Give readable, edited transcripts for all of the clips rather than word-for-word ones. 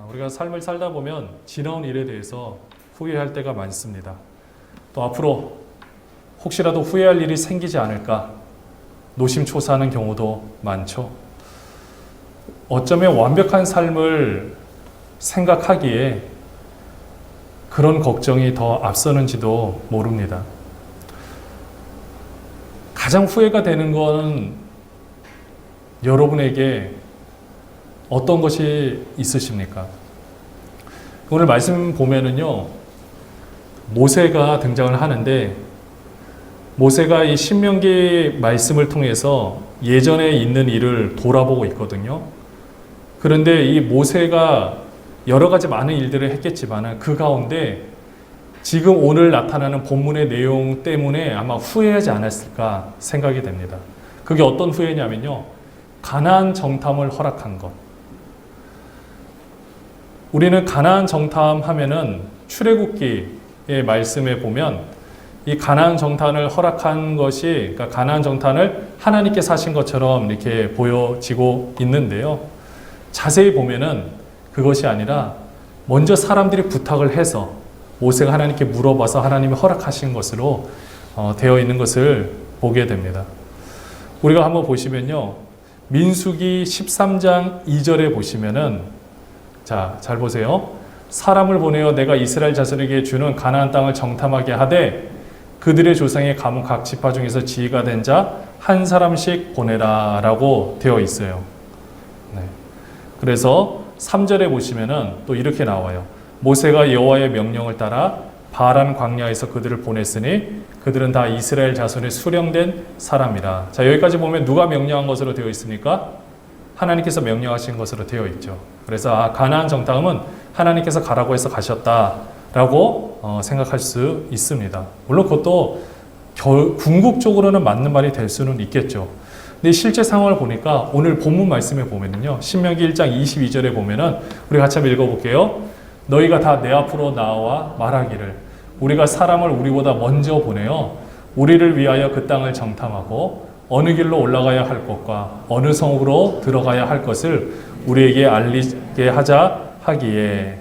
우리가 삶을 살다 보면 지나온 일에 대해서 후회할 때가 많습니다. 또 앞으로 혹시라도 후회할 일이 생기지 않을까 노심초사하는 경우도 많죠. 어쩌면 완벽한 삶을 생각하기에 그런 걱정이 더 앞서는지도 모릅니다. 가장 후회가 되는 건 여러분에게 어떤 것이 있으십니까? 오늘 말씀 보면은요, 모세가 등장을 하는데, 모세가 이 신명기 말씀을 통해서 예전에 있는 일을 돌아보고 있거든요. 그런데 이 모세가 여러 가지 많은 일들을 했겠지만 그 가운데 지금 오늘 나타나는 본문의 내용 때문에 아마 후회하지 않았을까 생각이 됩니다. 그게 어떤 후회냐면요, 가나안 정탐을 허락한 것. 우리는 가나안 정탐 하면은 출애굽기의 말씀에 보면 이 가나안 정탐을 허락한 것이, 그러니까 가나안 정탐을 하나님께서 하신 것처럼 이렇게 보여지고 있는데요. 자세히 보면은 그것이 아니라 먼저 사람들이 부탁을 해서 모세가 하나님께 물어봐서 하나님이 허락하신 것으로 되어 있는 것을 보게 됩니다. 우리가 한번 보시면요, 민수기 13장 2절에 보시면은, 자, 잘 보세요. 사람을 보내어 내가 이스라엘 자손에게 주는 가나안 땅을 정탐하게 하되 그들의 조상의 가문 각 지파 중에서 지위가 된 자 한 사람씩 보내라 라고 되어 있어요. 네. 그래서 3절에 보시면은 또 이렇게 나와요. 모세가 여호와의 명령을 따라 바란 광야에서 그들을 보냈으니 그들은 다 이스라엘 자손의 수령된 사람이라. 자, 여기까지 보면 누가 명령한 것으로 되어 있습니까? 하나님께서 명령하신 것으로 되어 있죠. 그래서 가나안 정탐은 하나님께서 가라고 해서 가셨다라고 생각할 수 있습니다. 물론 그것도 궁극적으로는 맞는 말이 될 수는 있겠죠. 근데 실제 상황을 보니까 오늘 본문 말씀에 보면은요, 신명기 1장 22절에 보면은 우리 같이 한번 읽어볼게요. 너희가 다 내 앞으로 나와 말하기를 우리가 사람을 우리보다 먼저 보내어 우리를 위하여 그 땅을 정탐하고 어느 길로 올라가야 할 것과 어느 성으로 들어가야 할 것을 우리에게 알리게 하자 하기에.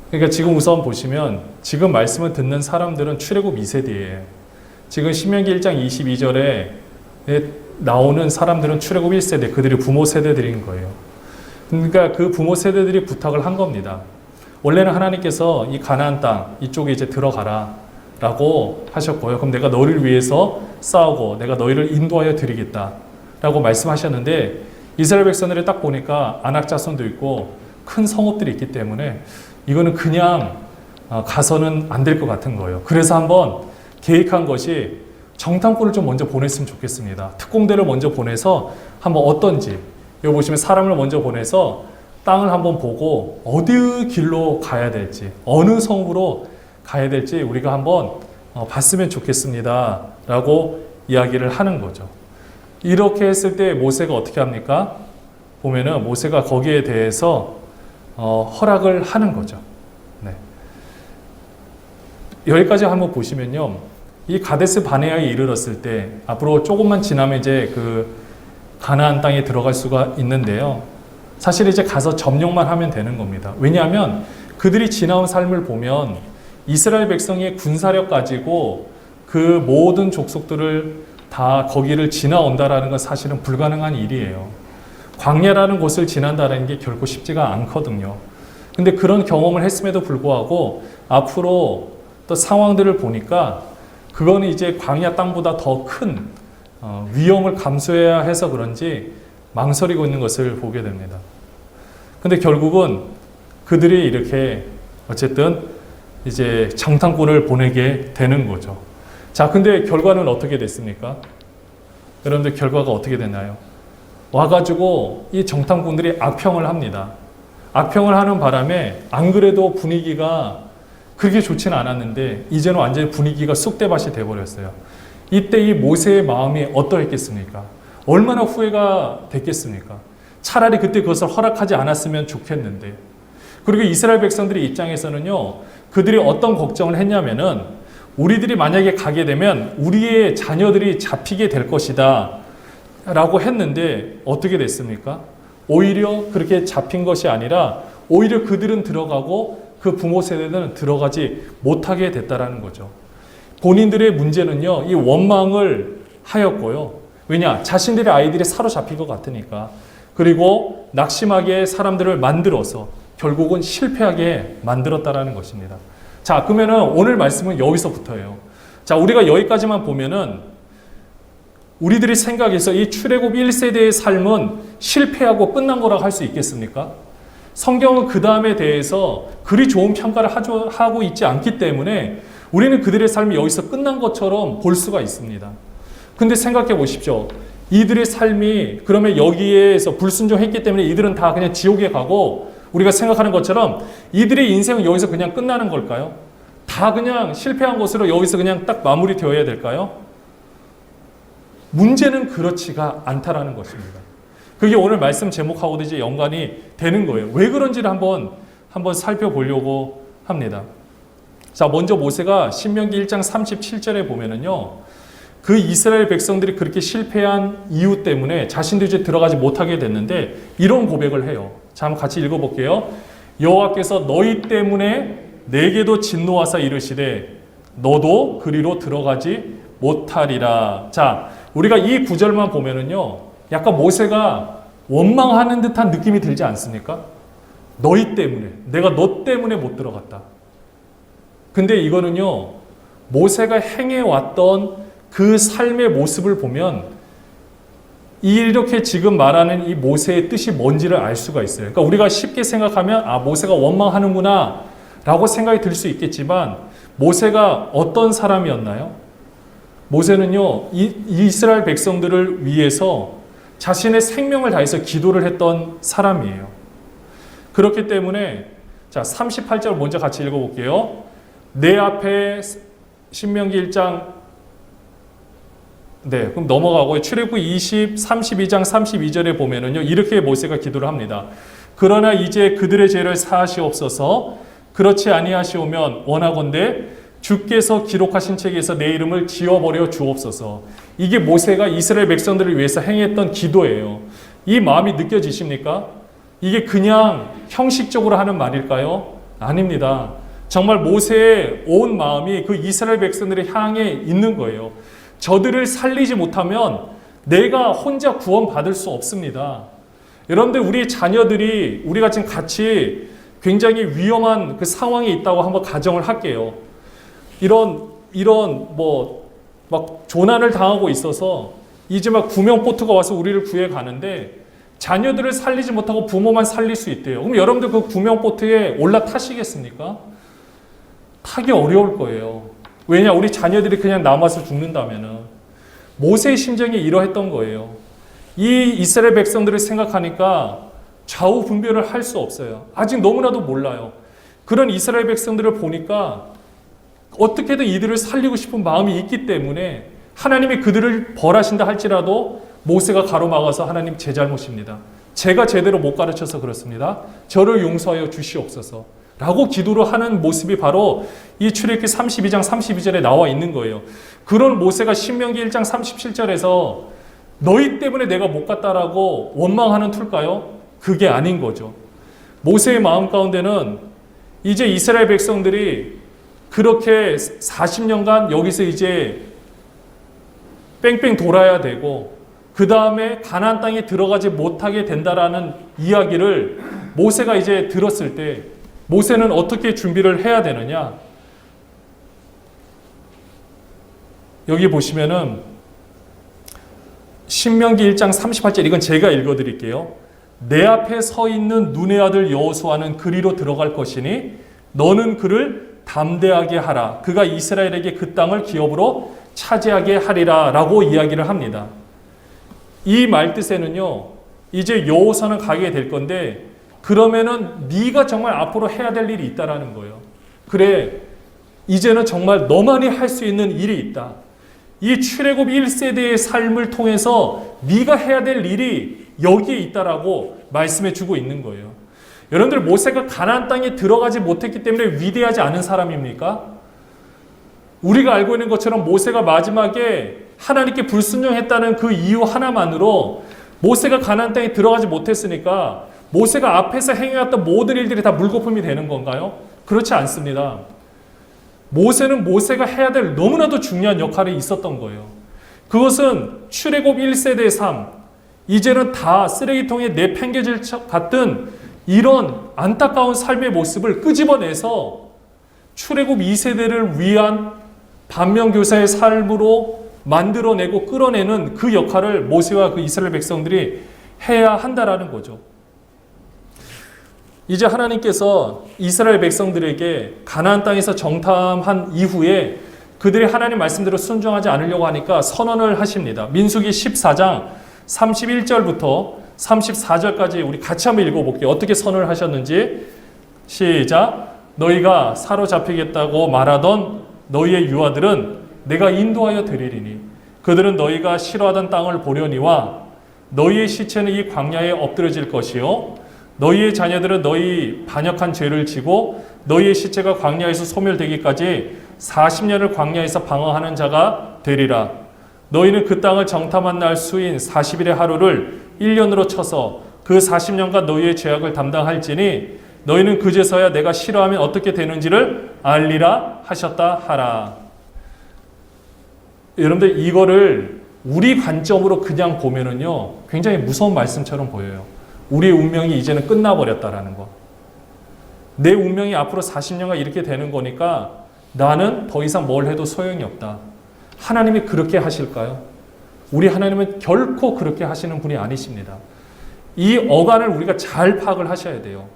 그러니까 지금 우선 보시면 지금 말씀을 듣는 사람들은 출애굽 2세대예요. 지금 신명기 1장 22절에 나오는 사람들은 출애굽 1세대, 그들이 부모 세대들인 거예요. 그러니까 그 부모 세대들이 부탁을 한 겁니다. 원래는 하나님께서 이 가나안 땅 이쪽에 이제 들어가라 라고 하셨고요. 그럼 내가 너를 위해서 싸우고 내가 너희를 인도하여 드리겠다 라고 말씀하셨는데, 이스라엘 백성들이 딱 보니까 아낙 자손도 있고 큰 성읍들이 있기 때문에 이거는 그냥 가서는 안 될 것 같은 거예요. 그래서 한번 계획한 것이 정탐꾼을 좀 먼저 보냈으면 좋겠습니다. 특공대를 먼저 보내서 한번 어떤지, 여기 보시면 사람을 먼저 보내서 땅을 한번 보고 어디 길로 가야 될지, 어느 성으로 가야 될지 우리가 한번 봤으면 좋겠습니다 라고 이야기를 하는 거죠. 이렇게 했을 때 모세가 어떻게 합니까? 보면은 모세가 거기에 대해서 허락을 하는 거죠. 네. 여기까지 한번 보시면요, 이 가데스 바네아에 이르렀을 때 앞으로 조금만 지나면 이제 그 가나안 땅에 들어갈 수가 있는데요. 사실 이제 가서 점령만 하면 되는 겁니다. 왜냐하면 그들이 지나온 삶을 보면 이스라엘 백성의 군사력 가지고 그 모든 족속들을 다 거기를 지나온다라는 건 사실은 불가능한 일이에요. 광야라는 곳을 지난다는 게 결코 쉽지가 않거든요. 근데 그런 경험을 했음에도 불구하고 앞으로 또 상황들을 보니까 그거는 이제 광야 땅보다 더 큰 위험을 감수해야 해서 그런지 망설이고 있는 것을 보게 됩니다. 근데 결국은 그들이 이렇게 어쨌든 이제 정탐꾼을 보내게 되는 거죠. 자, 근데 결과는 어떻게 됐습니까? 여러분들 결과가 어떻게 됐나요? 와가지고 이 정탐꾼들이 악평을 합니다. 악평을 하는 바람에 안 그래도 분위기가 그렇게 좋지는 않았는데 이제는 완전히 분위기가 쑥대밭이 돼버렸어요. 이때 이 모세의 마음이 어떠했겠습니까? 얼마나 후회가 됐겠습니까? 차라리 그때 그것을 허락하지 않았으면 좋겠는데. 그리고 이스라엘 백성들의 입장에서는요, 그들이 어떤 걱정을 했냐면은 우리들이 만약에 가게 되면 우리의 자녀들이 잡히게 될 것이다 라고 했는데 어떻게 됐습니까? 오히려 그렇게 잡힌 것이 아니라 오히려 그들은 들어가고 그 부모 세대는 들어가지 못하게 됐다라는 거죠. 본인들의 문제는요, 이 원망을 하였고요. 왜냐? 자신들의 아이들이 사로잡힌 것 같으니까. 그리고 낙심하게 사람들을 만들어서 결국은 실패하게 만들었다라는 것입니다. 자, 그러면은 오늘 말씀은 여기서부터예요. 자, 우리가 여기까지만 보면은 우리들이 생각해서 이 출애굽 1세대의 삶은 실패하고 끝난 거라고 할 수 있겠습니까? 성경은 그 다음에 대해서 그리 좋은 평가를 하고 있지 않기 때문에 우리는 그들의 삶이 여기서 끝난 것처럼 볼 수가 있습니다. 근데 생각해 보십시오. 이들의 삶이 그러면 여기에서 불순종했기 때문에 이들은 다 그냥 지옥에 가고 우리가 생각하는 것처럼 이들의 인생은 여기서 그냥 끝나는 걸까요? 다 그냥 실패한 것으로 여기서 그냥 딱 마무리 되어야 될까요? 문제는 그렇지가 않다라는 것입니다. 그게 오늘 말씀 제목하고도 이제 연관이 되는 거예요. 왜 그런지를 한번 살펴보려고 합니다. 자, 먼저 모세가 신명기 1장 37절에 보면은요, 그 이스라엘 백성들이 그렇게 실패한 이유 때문에 자신도 이제 들어가지 못하게 됐는데 이런 고백을 해요. 자, 한번 같이 읽어볼게요. 여호와께서 너희 때문에 내게도 진노하사 이르시되 너도 그리로 들어가지 못하리라. 자, 우리가 이 구절만 보면은요, 약간 모세가 원망하는 듯한 느낌이 들지 않습니까? 너희 때문에, 내가 너 때문에 못 들어갔다. 근데 이거는요, 모세가 행해왔던 그 삶의 모습을 보면 이렇게 지금 말하는 이 모세의 뜻이 뭔지를 알 수가 있어요. 그러니까 우리가 쉽게 생각하면 아, 모세가 원망하는구나 라고 생각이 들 수 있겠지만 모세가 어떤 사람이었나요? 모세는요, 이스라엘 백성들을 위해서 자신의 생명을 다해서 기도를 했던 사람이에요. 그렇기 때문에 자, 38절 먼저 같이 읽어볼게요. 내 앞에 신명기 1장 그럼 넘어가고 출애굽 32장 32절에 보면은요, 이렇게 모세가 기도를 합니다. 그러나 이제 그들의 죄를 사하시옵소서. 그렇지 아니하시오면 원하건대 주께서 기록하신 책에서 내 이름을 지워버려 주옵소서. 이게 모세가 이스라엘 백성들을 위해서 행했던 기도예요. 이 마음이 느껴지십니까? 이게 그냥 형식적으로 하는 말일까요? 아닙니다. 정말 모세의 온 마음이 그 이스라엘 백성들을 향해 있는 거예요. 저들을 살리지 못하면 내가 혼자 구원받을 수 없습니다. 여러분들, 우리 자녀들이 우리가 지금 같이 굉장히 위험한 그 상황에 있다고 한번 가정을 할게요. 이런 막 조난을 당하고 있어서 이제 막 구명보트가 와서 우리를 구해 가는데 자녀들을 살리지 못하고 부모만 살릴 수 있대요. 그럼 여러분들 그 구명보트에 올라타시겠습니까? 타기 어려울 거예요. 왜냐? 우리 자녀들이 그냥 남아서 죽는다면은. 모세의 심정이 이러했던 거예요. 이 이스라엘 백성들을 생각하니까 좌우 분별을 할 수 없어요. 아직 너무나도 몰라요. 그런 이스라엘 백성들을 보니까 어떻게든 이들을 살리고 싶은 마음이 있기 때문에 하나님이 그들을 벌하신다 할지라도 모세가 가로막아서 하나님 제 잘못입니다. 제가 제대로 못 가르쳐서 그렇습니다. 저를 용서하여 주시옵소서. 라고 기도를 하는 모습이 바로 이 출애굽기 32장 32절에 나와 있는 거예요. 그런 모세가 신명기 1장 37절에서 너희 때문에 내가 못 갔다라고 원망하는 툴까요? 그게 아닌 거죠. 모세의 마음 가운데는 이제 이스라엘 백성들이 그렇게 40년간 여기서 이제 뺑뺑 돌아야 되고 그 다음에 가나안 땅에 들어가지 못하게 된다라는 이야기를 모세가 이제 들었을 때 모세는 어떻게 준비를 해야 되느냐? 여기 보시면은 신명기 1장 38절, 이건 제가 읽어드릴게요. 내 앞에 서 있는 눈의 아들 여호수아는 그리로 들어갈 것이니 너는 그를 담대하게 하라. 그가 이스라엘에게 그 땅을 기업으로 차지하게 하리라 라고 이야기를 합니다. 이 말뜻에는요, 이제 여호수아는 가게 될 건데 그러면은 네가 정말 앞으로 해야 될 일이 있다라는 거예요. 그래, 이제는 정말 너만이 할 수 있는 일이 있다. 이 출애굽 1세대의 삶을 통해서 네가 해야 될 일이 여기에 있다라고 말씀해 주고 있는 거예요. 여러분들, 모세가 가나안 땅에 들어가지 못했기 때문에 위대하지 않은 사람입니까? 우리가 알고 있는 것처럼 모세가 마지막에 하나님께 불순종했다는 그 이유 하나만으로 모세가 가나안 땅에 들어가지 못했으니까 모세가 앞에서 행해왔던 모든 일들이 다 물거품이 되는 건가요? 그렇지 않습니다. 모세는 모세가 해야 될 너무나도 중요한 역할이 있었던 거예요. 그것은 출애굽 1세대의 삶, 이제는 다 쓰레기통에 내팽개질 같은 이런 안타까운 삶의 모습을 끄집어내서 출애굽 2세대를 위한 반면교사의 삶으로 만들어내고 끌어내는 그 역할을 모세와 그 이스라엘 백성들이 해야 한다라는 거죠. 이제 하나님께서 이스라엘 백성들에게 가나안 땅에서 정탐한 이후에 그들이 하나님 말씀대로 순종하지 않으려고 하니까 선언을 하십니다. 민수기 14장 31절부터 34절까지 우리 같이 한번 읽어볼게요. 어떻게 선언을 하셨는지. 시작. 너희가 사로잡히겠다고 말하던 너희의 유아들은 내가 인도하여 드리리니 그들은 너희가 싫어하던 땅을 보려니와 너희의 시체는 이 광야에 엎드려질 것이요 너희의 자녀들은 너희 반역한 죄를 지고 너희의 시체가 광야에서 소멸되기까지 40년을 광야에서 방황하는 자가 되리라. 너희는 그 땅을 정탐한 날 수인 40일의 하루를 1년으로 쳐서 그 40년간 너희의 죄악을 담당할지니 너희는 그제서야 내가 싫어하면 어떻게 되는지를 알리라 하셨다 하라. 여러분들 이거를 우리 관점으로 그냥 보면은요 굉장히 무서운 말씀처럼 보여요. 우리의 운명이 이제는 끝나버렸다라는 거. 내 운명이 앞으로 40년간 이렇게 되는 거니까 나는 더 이상 뭘 해도 소용이 없다. 하나님이 그렇게 하실까요? 우리 하나님은 결코 그렇게 하시는 분이 아니십니다. 이 어간을 우리가 잘 파악을 하셔야 돼요.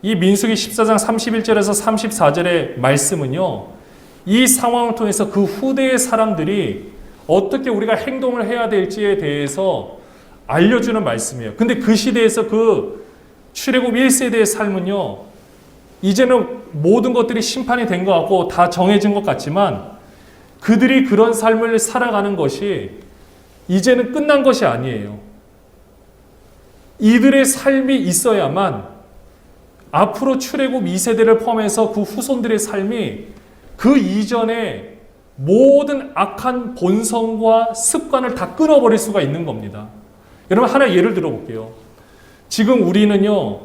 이 민수기 14장 31절에서 34절의 말씀은요, 이 상황을 통해서 그 후대의 사람들이 어떻게 우리가 행동을 해야 될지에 대해서 알려주는 말씀이에요. 근데 그 시대에서 그 출애굽 1세대의 삶은요, 이제는 모든 것들이 심판이 된 것 같고 다 정해진 것 같지만 그들이 그런 삶을 살아가는 것이 이제는 끝난 것이 아니에요. 이들의 삶이 있어야만 앞으로 출애굽 2세대를 포함해서 그 후손들의 삶이 그 이전에 모든 악한 본성과 습관을 다 끊어버릴 수가 있는 겁니다. 여러분 하나 예를 들어볼게요. 지금 우리는요,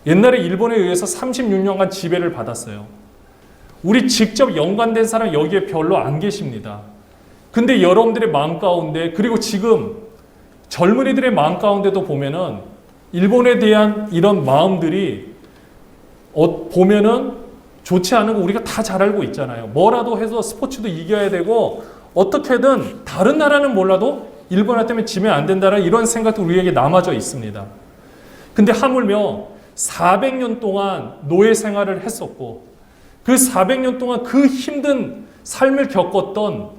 옛날에 일본에 의해서 36년간 지배를 받았어요. 우리 직접 연관된 사람 여기에 별로 안 계십니다. 근데 여러분들의 마음 가운데, 그리고 지금 젊은이들의 마음 가운데도 보면은 일본에 대한 이런 마음들이 보면은 좋지 않은 거 우리가 다 잘 알고 있잖아요. 뭐라도 해서 스포츠도 이겨야 되고 어떻게든 다른 나라는 몰라도 일본한테 지면 안 된다는 이런 생각도 우리에게 남아져 있습니다. 근데 하물며 400년 동안 노예 생활을 했었고 그 400년 동안 그 힘든 삶을 겪었던,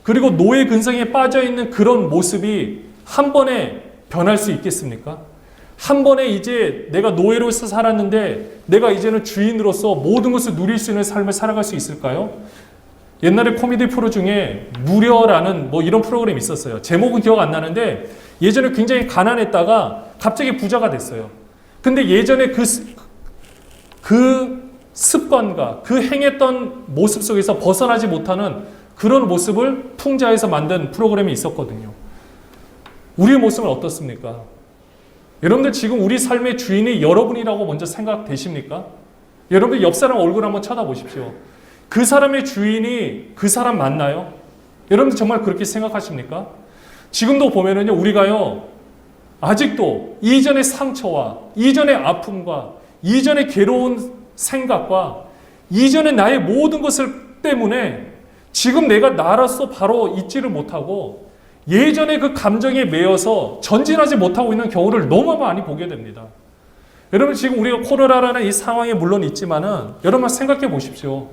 그리고 노예 근성에 빠져있는 그런 모습이 한 번에 변할 수 있겠습니까? 한 번에 이제 내가 노예로서 살았는데 내가 이제는 주인으로서 모든 것을 누릴 수 있는 삶을 살아갈 수 있을까요? 옛날에 코미디 프로 중에 무려라는 뭐 이런 프로그램이 있었어요. 제목은 기억 안 나는데 예전에 굉장히 가난했다가 갑자기 부자가 됐어요. 근데 예전에 그 습관과 그 행했던 모습 속에서 벗어나지 못하는 그런 모습을 풍자해서 만든 프로그램이 있었거든요. 우리의 모습은 어떻습니까? 여러분들 지금 우리 삶의 주인이 여러분이라고 먼저 생각되십니까? 여러분들 옆 사람 얼굴 한번 쳐다보십시오. 그 사람의 주인이 그 사람 맞나요? 여러분들 정말 그렇게 생각하십니까? 지금도 보면은요, 우리가요, 아직도 이전의 상처와 이전의 아픔과 이전의 괴로운 생각과 이전의 나의 모든 것을 때문에 지금 내가 나로서 바로 잊지를 못하고 예전의 그 감정에 매여서 전진하지 못하고 있는 경우를 너무 많이 보게 됩니다. 여러분 지금 우리가 코로나라는 이 상황에 물론 있지만은 여러분 생각해 보십시오.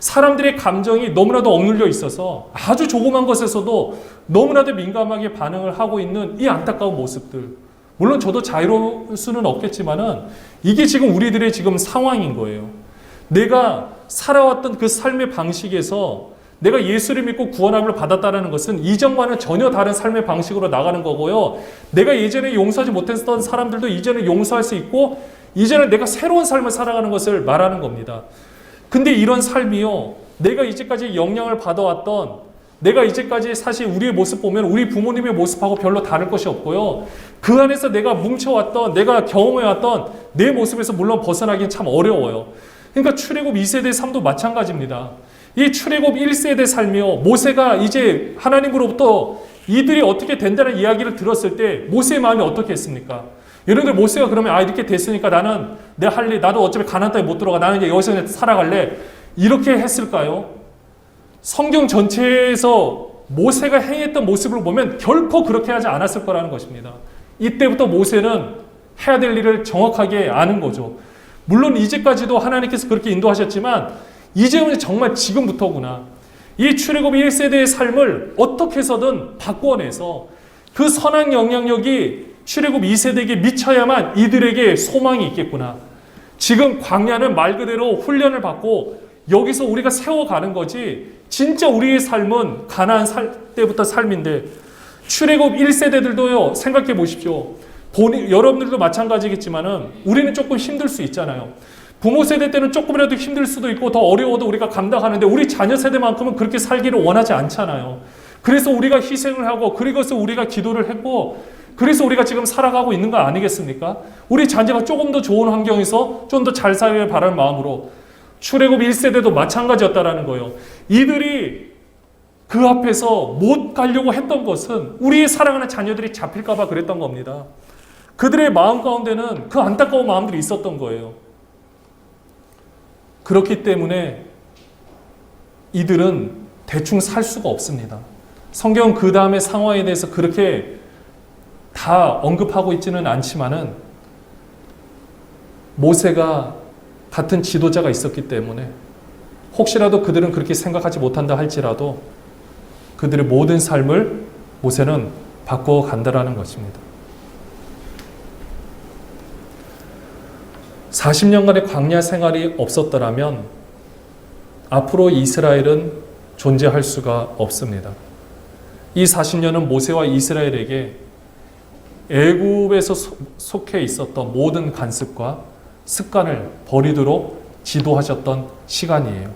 사람들의 감정이 너무나도 억눌려 있어서 아주 조그만 것에서도 너무나도 민감하게 반응을 하고 있는 이 안타까운 모습들. 물론 저도 자유로울 수는 없겠지만은 이게 지금 우리들의 지금 상황인 거예요. 내가 살아왔던 그 삶의 방식에서 내가 예수를 믿고 구원함을 받았다는 것은 이전과는 전혀 다른 삶의 방식으로 나가는 거고요. 내가 예전에 용서하지 못했던 사람들도 이제는 용서할 수 있고 이제는 내가 새로운 삶을 살아가는 것을 말하는 겁니다. 근데 이런 삶이요, 내가 이제까지 영향을 받아왔던 내가 이제까지 사실 우리의 모습 보면 우리 부모님의 모습하고 별로 다를 것이 없고요. 그 안에서 내가 뭉쳐왔던, 내가 경험해왔던 내 모습에서 물론 벗어나기는 참 어려워요. 그러니까 출애굽 2세대 삶도 마찬가지입니다. 이 출애굽 1세대 삶이요. 모세가 이제 하나님으로부터 이들이 어떻게 된다는 이야기를 들었을 때 모세의 마음이 어떻게 했습니까? 여러분들 모세가 그러면 이렇게 됐으니까 나는 내 할 일, 나도 어차피 가나안 땅에 못 들어가. 나는 이제 여기서 그냥 살아갈래. 이렇게 했을까요? 성경 전체에서 모세가 행했던 모습을 보면 결코 그렇게 하지 않았을 거라는 것입니다. 이때부터 모세는 해야 될 일을 정확하게 아는 거죠. 물론 이제까지도 하나님께서 그렇게 인도하셨지만 이제는 정말 지금부터구나. 이 출애굽 1세대의 삶을 어떻게 해서든 바꿔내서 그 선한 영향력이 출애굽 2세대에게 미쳐야만 이들에게 소망이 있겠구나. 지금 광야는 말 그대로 훈련을 받고 여기서 우리가 세워가는 거지 진짜 우리의 삶은 가나안 때부터 삶인데 출애굽 1세대들도요. 생각해 보십시오. 여러분들도 마찬가지겠지만은 우리는 조금 힘들 수 있잖아요. 부모 세대 때는 조금이라도 힘들 수도 있고 더 어려워도 우리가 감당하는데 우리 자녀 세대만큼은 그렇게 살기를 원하지 않잖아요. 그래서 우리가 희생을 하고 그래서 우리가 기도를 했고 그래서 우리가 지금 살아가고 있는 거 아니겠습니까? 우리 자녀가 조금 더 좋은 환경에서 좀 더 잘 살길 바라는 마음으로 출애굽 1세대도 마찬가지였다라는 거예요. 이들이 그 앞에서 못 가려고 했던 것은 우리의 사랑하는 자녀들이 잡힐까 봐 그랬던 겁니다. 그들의 마음 가운데는 그 안타까운 마음들이 있었던 거예요. 그렇기 때문에 이들은 대충 살 수가 없습니다. 성경은 그 다음의 상황에 대해서 그렇게 다 언급하고 있지는 않지만은 모세가 같은 지도자가 있었기 때문에 혹시라도 그들은 그렇게 생각하지 못한다 할지라도 그들의 모든 삶을 모세는 바꿔간다라는 것입니다. 40년간의 광야 생활이 없었더라면 앞으로 이스라엘은 존재할 수가 없습니다. 이 40년은 모세와 이스라엘에게 애굽에서 속해 있었던 모든 관습과 습관을 버리도록 지도하셨던 시간이에요.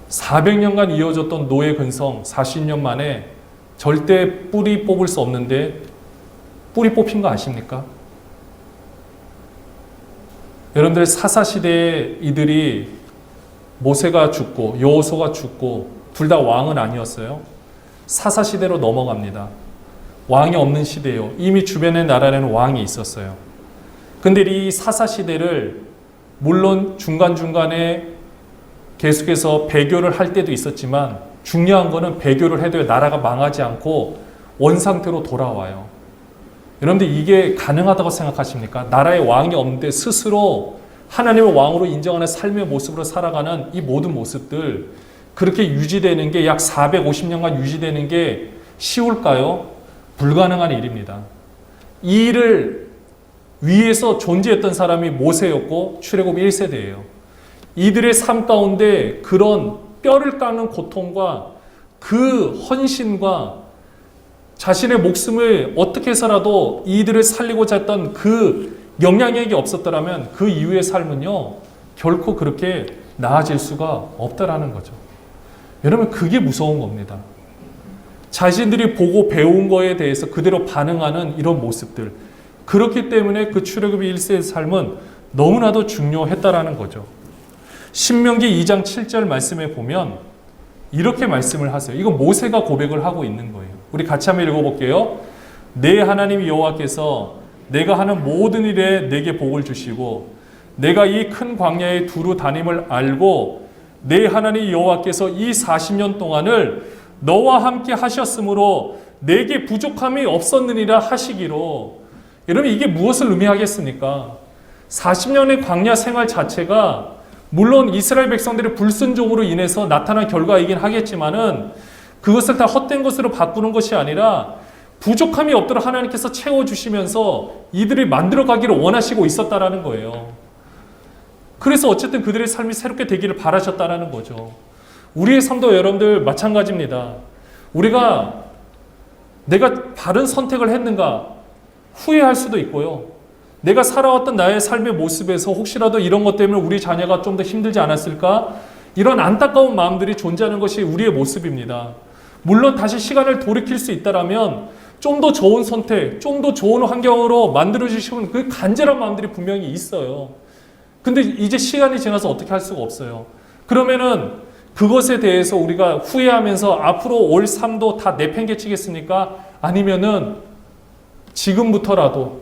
400년간 이어졌던 노예 근성 40년 만에 절대 뿌리 뽑을 수 없는데 뿌리 뽑힌 거 아십니까? 여러분들 사사시대에 이들이 모세가 죽고 여호수아가 죽고 둘 다 왕은 아니었어요. 사사시대로 넘어갑니다. 왕이 없는 시대예요. 이미 주변의 나라에는 왕이 있었어요. 근데 이 사사시대를 물론 중간중간에 계속해서 배교를 할 때도 있었지만 중요한 거는 배교를 해도 나라가 망하지 않고 원상태로 돌아와요. 여러분들 이게 가능하다고 생각하십니까? 나라에 왕이 없는데 스스로 하나님을 왕으로 인정하는 삶의 모습으로 살아가는 이 모든 모습들 그렇게 유지되는 게 약 450년간 유지되는 게 쉬울까요? 불가능한 일입니다. 이 일을 위에서 존재했던 사람이 모세였고 출애굽 1세대예요. 이들의 삶 가운데 그런 뼈를 깎는 고통과 그 헌신과 자신의 목숨을 어떻게 해서라도 이들을 살리고자 했던 그 영향력이 없었더라면 그 이후의 삶은요 결코 그렇게 나아질 수가 없다라는 거죠. 여러분 그게 무서운 겁니다. 자신들이 보고 배운 거에 대해서 그대로 반응하는 이런 모습들 그렇기 때문에 그 출애굽 1세의 삶은 너무나도 중요했다라는 거죠. 신명기 2장 7절 말씀에 보면 이렇게 말씀을 하세요. 이건 모세가 고백을 하고 있는 거예요. 우리 같이 한번 읽어볼게요. 내 하나님 여호와께서 내가 하는 모든 일에 내게 복을 주시고 내가 이 큰 광야에 두루 다님을 알고 내 하나님 여호와께서 이 40년 동안을 너와 함께 하셨으므로 내게 부족함이 없었느니라 하시기로. 여러분 이게 무엇을 의미하겠습니까? 40년의 광야 생활 자체가 물론 이스라엘 백성들의 불순종으로 인해서 나타난 결과이긴 하겠지만은 그것을 다 헛된 것으로 바꾸는 것이 아니라 부족함이 없도록 하나님께서 채워주시면서 이들이 만들어가기를 원하시고 있었다라는 거예요. 그래서 어쨌든 그들의 삶이 새롭게 되기를 바라셨다라는 거죠. 우리의 삶도 여러분들 마찬가지입니다. 우리가 내가 바른 선택을 했는가 후회할 수도 있고요. 내가 살아왔던 나의 삶의 모습에서 혹시라도 이런 것 때문에 우리 자녀가 좀 더 힘들지 않았을까? 이런 안타까운 마음들이 존재하는 것이 우리의 모습입니다. 물론 다시 시간을 돌이킬 수 있다라면 좀 더 좋은 선택, 좀 더 좋은 환경으로 만들어주시는 그 간절한 마음들이 분명히 있어요. 근데 이제 시간이 지나서 어떻게 할 수가 없어요. 그러면은 그것에 대해서 우리가 후회하면서 앞으로 올 삶도 다 내팽개치겠습니까? 아니면은 지금부터라도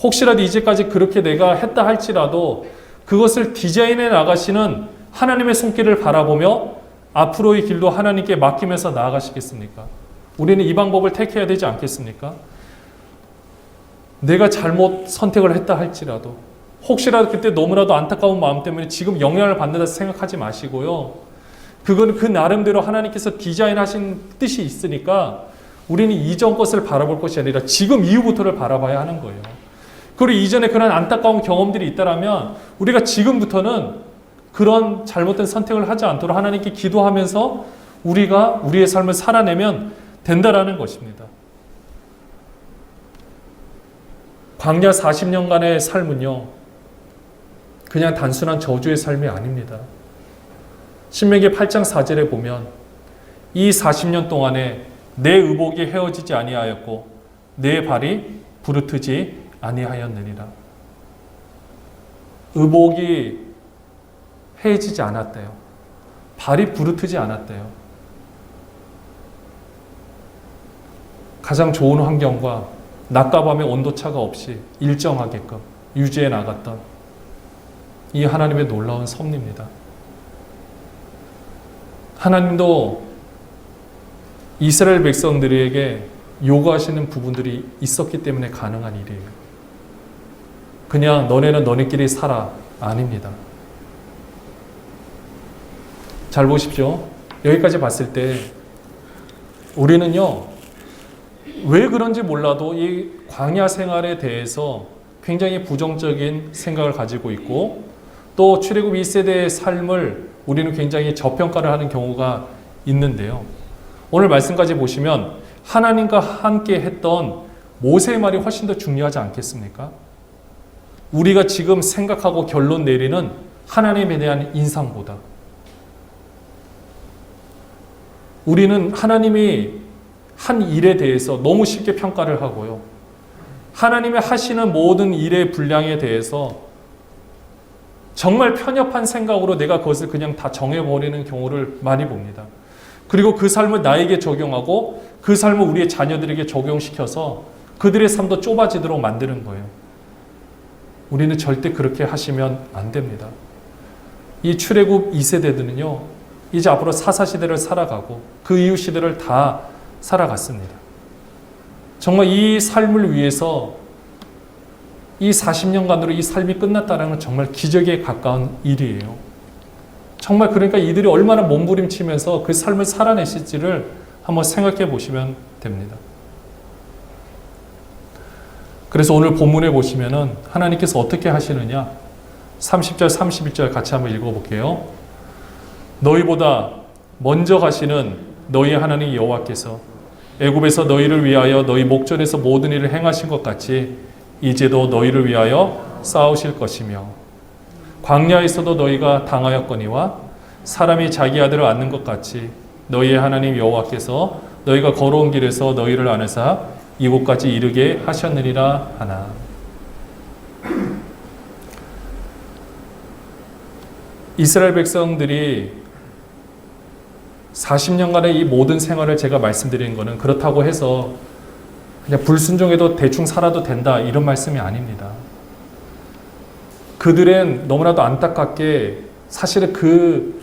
혹시라도 이제까지 그렇게 내가 했다 할지라도 그것을 디자인해 나가시는 하나님의 손길을 바라보며 앞으로의 길도 하나님께 맡기면서 나아가시겠습니까? 우리는 이 방법을 택해야 되지 않겠습니까? 내가 잘못 선택을 했다 할지라도 혹시라도 그때 너무나도 안타까운 마음 때문에 지금 영향을 받는다 생각하지 마시고요. 그거는 그 나름대로 하나님께서 디자인하신 뜻이 있으니까 우리는 이전 것을 바라볼 것이 아니라 지금 이후부터를 바라봐야 하는 거예요. 그리고 이전에 그런 안타까운 경험들이 있다라면 우리가 지금부터는 그런 잘못된 선택을 하지 않도록 하나님께 기도하면서 우리가 우리의 삶을 살아내면 된다라는 것입니다. 광야 40년간의 삶은요, 그냥 단순한 저주의 삶이 아닙니다. 신명기 8장 4절에 보면 이 40년 동안에 내 의복이 헤어지지 아니하였고 내 발이 부르트지 아니하였느니라. 의복이 헤어지지 않았대요. 발이 부르트지 않았대요. 가장 좋은 환경과 낮과 밤의 온도차가 없이 일정하게끔 유지해 나갔던 이 하나님의 놀라운 섭리입니다. 하나님도 이스라엘 백성들에게 요구하시는 부분들이 있었기 때문에 가능한 일이에요. 그냥 너네는 너네끼리 살아. 아닙니다. 잘 보십시오. 여기까지 봤을 때 우리는요, 왜 그런지 몰라도 이 광야 생활에 대해서 굉장히 부정적인 생각을 가지고 있고 또 출애굽 1세대의 삶을 우리는 굉장히 저평가를 하는 경우가 있는데요. 오늘 말씀까지 보시면 하나님과 함께 했던 모세의 말이 훨씬 더 중요하지 않겠습니까? 우리가 지금 생각하고 결론 내리는 하나님에 대한 인상보다 우리는 하나님이 한 일에 대해서 너무 쉽게 평가를 하고요. 하나님이 하시는 모든 일의 분량에 대해서 정말 편협한 생각으로 내가 그것을 그냥 다 정해버리는 경우를 많이 봅니다. 그리고 그 삶을 나에게 적용하고 그 삶을 우리의 자녀들에게 적용시켜서 그들의 삶도 좁아지도록 만드는 거예요. 우리는 절대 그렇게 하시면 안 됩니다. 이 출애굽 2세대들은요, 이제 앞으로 사사시대를 살아가고 그 이후 시대를 다 살아갔습니다. 정말 이 삶을 위해서 이 40년간으로 이 삶이 끝났다는 건 정말 기적에 가까운 일이에요. 정말 그러니까 이들이 얼마나 몸부림치면서 그 삶을 살아내실지를 한번 생각해 보시면 됩니다. 그래서 오늘 본문에 보시면은 하나님께서 어떻게 하시느냐, 30절 31절 같이 한번 읽어볼게요. 너희보다 먼저 가시는 너희 하나님 여호와께서 애굽에서 너희를 위하여 너희 목전에서 모든 일을 행하신 것 같이 이제도 너희를 위하여 싸우실 것이며 광야에서도 너희가 당하였거니와 사람이 자기 아들을 안는 것 같이 너희의 하나님 여호와께서 너희가 걸어온 길에서 너희를 안으사 이곳까지 이르게 하셨느니라 하나. 이스라엘 백성들이 40년간의 이 모든 생활을 제가 말씀드린 것은 그렇다고 해서 그냥 불순종해도 대충 살아도 된다 이런 말씀이 아닙니다. 그들은 너무나도 안타깝게 사실은 그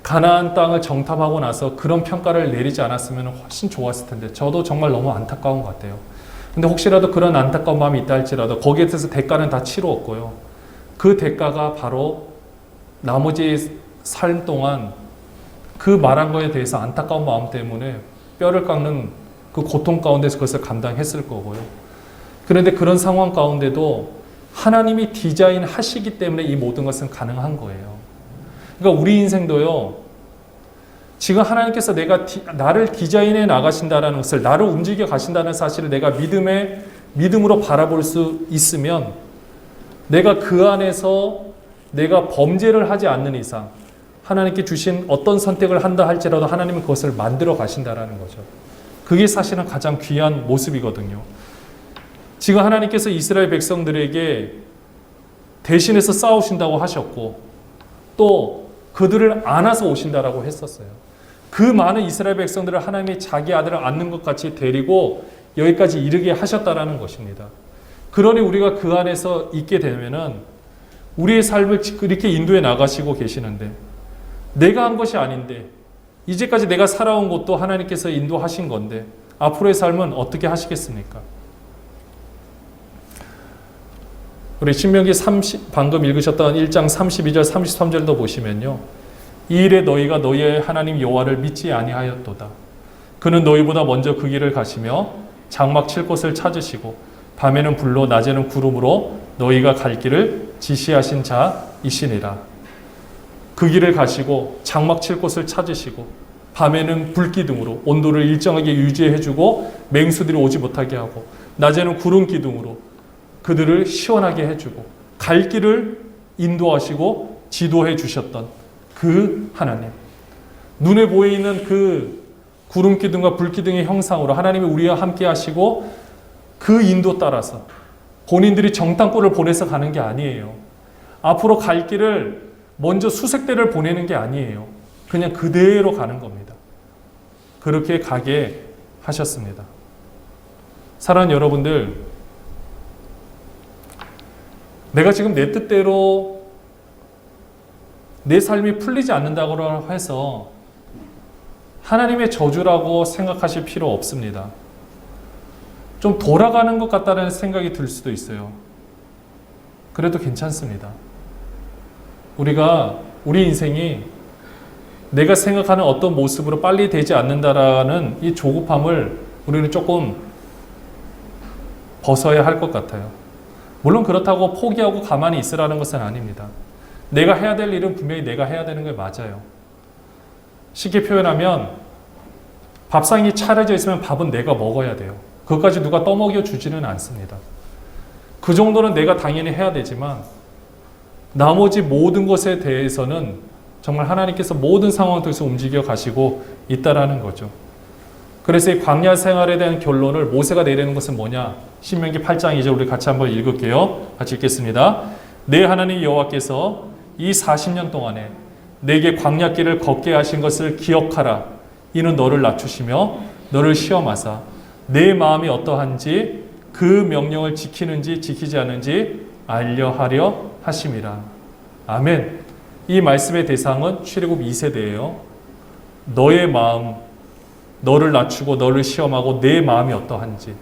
가나안 땅을 정탐하고 나서 그런 평가를 내리지 않았으면 훨씬 좋았을 텐데 저도 정말 너무 안타까운 것 같아요. 근데 혹시라도 그런 안타까운 마음이 있다 할지라도 거기에 대해서 대가는 다 치루었고요. 그 대가가 바로 나머지 삶 동안 그 말한 거에 대해서 안타까운 마음 때문에 뼈를 깎는 그 고통 가운데서 그것을 감당했을 거고요. 그런데 그런 상황 가운데도 하나님이 디자인 하시기 때문에 이 모든 것은 가능한 거예요. 그러니까 우리 인생도요, 지금 하나님께서 나를 디자인해 나가신다는 것을, 나를 움직여 가신다는 사실을 내가 믿음으로 바라볼 수 있으면 내가 그 안에서 내가 범죄를 하지 않는 이상, 하나님께 주신 어떤 선택을 한다 할지라도 하나님은 그것을 만들어 가신다라는 거죠. 그게 사실은 가장 귀한 모습이거든요. 지금 하나님께서 이스라엘 백성들에게 대신해서 싸우신다고 하셨고 또 그들을 안아서 오신다라고 했었어요. 그 많은 이스라엘 백성들을 하나님이 자기 아들을 안는 것 같이 데리고 여기까지 이르게 하셨다라는 것입니다. 그러니 우리가 그 안에서 있게 되면은 우리의 삶을 이렇게 인도해 나가시고 계시는데 내가 한 것이 아닌데 이제까지 내가 살아온 것도 하나님께서 인도하신 건데 앞으로의 삶은 어떻게 하시겠습니까? 우리 신명기 방금 읽으셨던 1장 32절 33절도 보시면요. 이 일에 너희가 너희의 하나님 여호와를 믿지 아니하였도다. 그는 너희보다 먼저 그 길을 가시며 장막 칠 곳을 찾으시고 밤에는 불로 낮에는 구름으로 너희가 갈 길을 지시하신 자이시니라. 그 길을 가시고 장막 칠 곳을 찾으시고 밤에는 불기둥으로 온도를 일정하게 유지해주고 맹수들이 오지 못하게 하고 낮에는 구름 기둥으로 그들을 시원하게 해주고 갈 길을 인도하시고 지도해 주셨던 그 하나님, 눈에 보이는 그 구름 기둥과 불 기둥의 형상으로 하나님이 우리와 함께 하시고 그 인도 따라서 본인들이 정탐꾼을 보내서 가는 게 아니에요. 앞으로 갈 길을 먼저 수색대를 보내는 게 아니에요. 그냥 그대로 가는 겁니다. 그렇게 가게 하셨습니다. 사랑하는 여러분들, 내가 지금 내 뜻대로 내 삶이 풀리지 않는다고 해서 하나님의 저주라고 생각하실 필요 없습니다. 좀 돌아가는 것 같다는 생각이 들 수도 있어요. 그래도 괜찮습니다. 우리 인생이 내가 생각하는 어떤 모습으로 빨리 되지 않는다라는 이 조급함을 우리는 조금 벗어야 할 것 같아요. 물론 그렇다고 포기하고 가만히 있으라는 것은 아닙니다. 내가 해야 될 일은 분명히 내가 해야 되는 게 맞아요. 쉽게 표현하면 밥상이 차려져 있으면 밥은 내가 먹어야 돼요. 그것까지 누가 떠먹여 주지는 않습니다. 그 정도는 내가 당연히 해야 되지만 나머지 모든 것에 대해서는 정말 하나님께서 모든 상황을 통해서 움직여 가시고 있다라는 거죠. 그래서 이 광야 생활에 대한 결론을 모세가 내리는 것은 뭐냐? 신명기 8장 2절 우리 같이 한번 읽을게요. 같이 읽겠습니다. 내 하나님 여호와께서 이 40년 동안에 내게 광야길을 걷게 하신 것을 기억하라. 이는 너를 낮추시며 너를 시험하사 내 마음이 어떠한지 그 명령을 지키는지 지키지 않는지 알려하려 하심이라. 아멘. 이 말씀의 대상은 출애굽 2세대예요. 너의 마음, 너를 낮추고 너를 시험하고 내 마음이 어떠한지.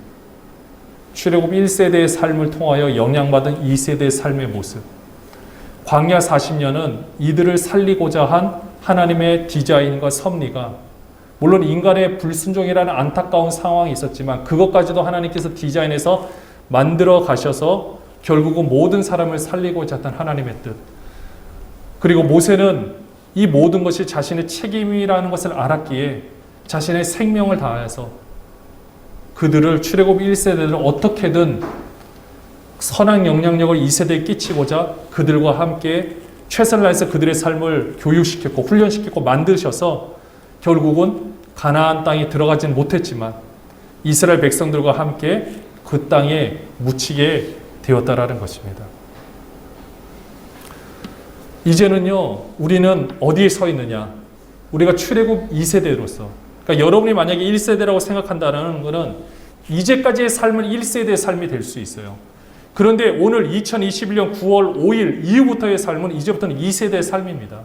출애굽 1세대의 삶을 통하여 영향받은 2세대의 삶의 모습. 광야 40년은 이들을 살리고자 한 하나님의 디자인과 섭리가 물론 인간의 불순종이라는 안타까운 상황이 있었지만 그것까지도 하나님께서 디자인해서 만들어 가셔서 결국은 모든 사람을 살리고자 했던 하나님의 뜻. 그리고 모세는 이 모든 것이 자신의 책임이라는 것을 알았기에 자신의 생명을 다해서 그들을 출애굽 1세대를 어떻게든 선한 영향력을 2세대에 끼치고자 그들과 함께 최선을 다해서 그들의 삶을 교육시켰고 훈련시켰고 만드셔서 결국은 가나안 땅에 들어가지는 못했지만 이스라엘 백성들과 함께 그 땅에 묻히게 되었다라는 것입니다. 이제는요, 우리는 어디에 서 있느냐? 우리가 출애굽 2세대로서, 그러니까 여러분이 만약에 1세대라고 생각한다는 것은 이제까지의 삶은 1세대의 삶이 될 수 있어요. 그런데 오늘 2021년 9월 5일 이후부터의 삶은 이제부터는 2세대의 삶입니다.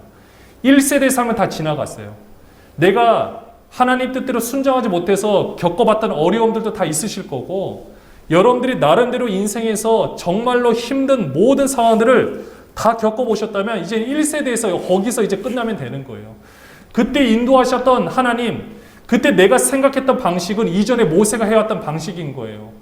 1세대의 삶은 다 지나갔어요. 내가 하나님 뜻대로 순종하지 못해서 겪어봤던 어려움들도 다 있으실 거고 여러분들이 나름대로 인생에서 정말로 힘든 모든 상황들을 다 겪어보셨다면 이제 1세대에서 거기서 이제 끝나면 되는 거예요. 그때 인도하셨던 하나님, 그때 내가 생각했던 방식은 이전에 모세가 해왔던 방식인 거예요.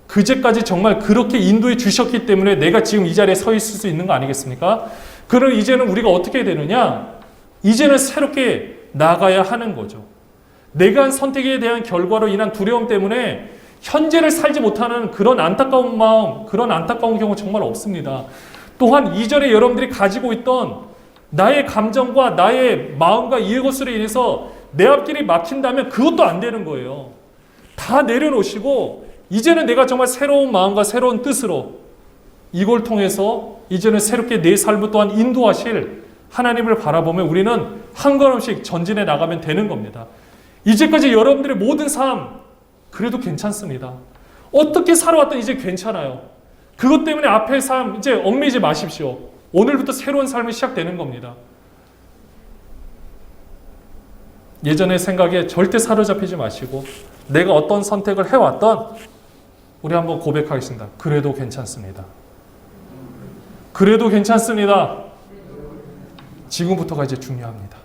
그제까지 정말 그렇게 인도해 주셨기 때문에 내가 지금 이 자리에 서 있을 수 있는 거 아니겠습니까? 그럼 이제는 우리가 어떻게 되느냐? 이제는 새롭게 나가야 하는 거죠. 내가 한 선택에 대한 결과로 인한 두려움 때문에 현재를 살지 못하는 그런 안타까운 마음, 그런 안타까운 경우 정말 없습니다. 또한 이전에 여러분들이 가지고 있던 나의 감정과 나의 마음과 이것으로 인해서 내 앞길이 막힌다면 그것도 안 되는 거예요. 다 내려놓으시고 이제는 내가 정말 새로운 마음과 새로운 뜻으로 이걸 통해서 이제는 새롭게 내 삶을 또한 인도하실 하나님을 바라보면 우리는 한 걸음씩 전진해 나가면 되는 겁니다. 이제까지 여러분들의 모든 삶 그래도 괜찮습니다. 어떻게 살아왔든 이제 괜찮아요. 그것 때문에 앞의 삶 이제 얽매이지 마십시오. 오늘부터 새로운 삶이 시작되는 겁니다. 예전의 생각에 절대 사로잡히지 마시고 내가 어떤 선택을 해왔던 우리 한번 고백하겠습니다. 그래도 괜찮습니다. 그래도 괜찮습니다. 지금부터가 이제 중요합니다.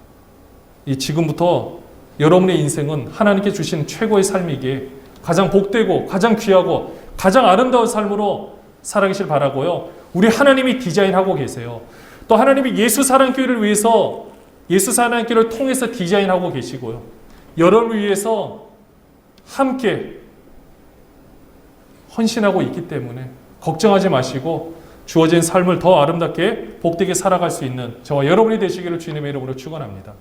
이 지금부터 여러분의 인생은 하나님께 주신 최고의 삶이기에 가장 복되고 가장 귀하고 가장 아름다운 삶으로 살아계실 바라고요. 우리 하나님이 디자인하고 계세요. 또 하나님이 예수 사랑교회를 위해서 예수 사랑교회를 통해서 디자인하고 계시고요. 여러분을 위해서 함께 헌신하고 있기 때문에 걱정하지 마시고 주어진 삶을 더 아름답게 복되게 살아갈 수 있는 저와 여러분이 되시기를 주님의 이름으로 축원합니다.